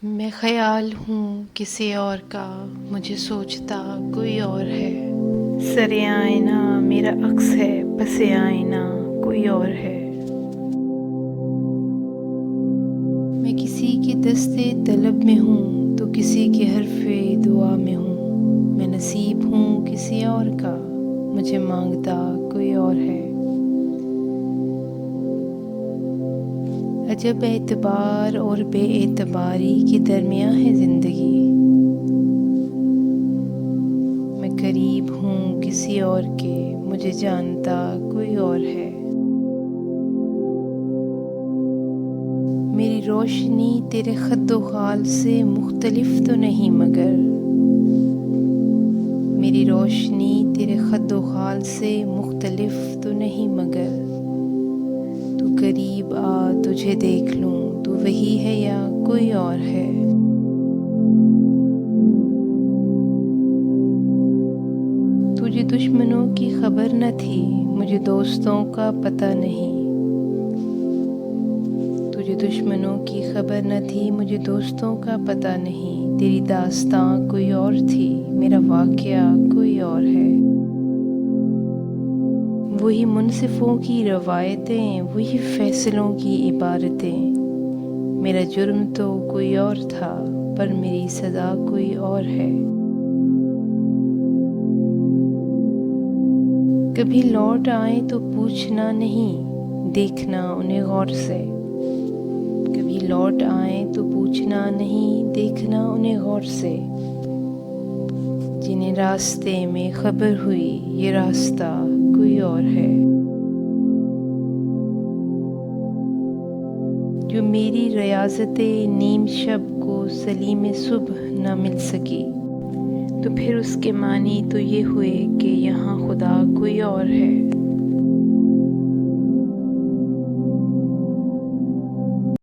میں خیال ہوں کسی اور کا، مجھے سوچتا کوئی اور ہے۔ سر آئینہ میرا عکس ہے، پس آئینہ کوئی اور ہے۔ میں کسی کے دستے طلب میں ہوں تو کسی کے حرف دعا میں ہوں۔ میں نصیب ہوں کسی اور کا، مجھے مانگتا کوئی اور ہے۔ عجب اعتبار اور بے اعتباری کے درمیان ہے زندگی۔ میں قریب ہوں کسی اور کے، مجھے جانتا کوئی اور ہے۔ میری روشنی تیرے خد و خال سے مختلف تو نہیں مگر، میری روشنی تیرے خد و خال سے مختلف تو نہیں مگر، تو قریب آ تجھے دیکھ لوں، تو وہی ہے یا کوئی اور ہے۔ تجھے دشمنوں کی خبر نہ تھی، مجھے دوستوں کا پتہ نہیں۔ تجھے دشمنوں کی خبر نہ تھی، مجھے دوستوں کا پتہ نہیں۔ تیری داستان کوئی اور تھی، میرا واقعہ کوئی اور ہے۔ وہی منصفوں کی روایتیں، وہی فیصلوں کی عبارتیں۔ میرا جرم تو کوئی اور تھا، پر میری سزا کوئی اور ہے۔ کبھی لوٹ آئیں تو پوچھنا نہیں، دیکھنا انہیں غور سے۔ کبھی لوٹ آئیں تو پوچھنا نہیں، دیکھنا انہیں غور سے۔ جنہیں راستے میں خبر ہوئی یہ راستہ کوئی اور ہے۔ جو میری ریاضت نیم شب کو سلیم صبح نہ مل سکی، تو پھر اس کے معنی تو یہ ہوئے کہ یہاں خدا کوئی اور ہے۔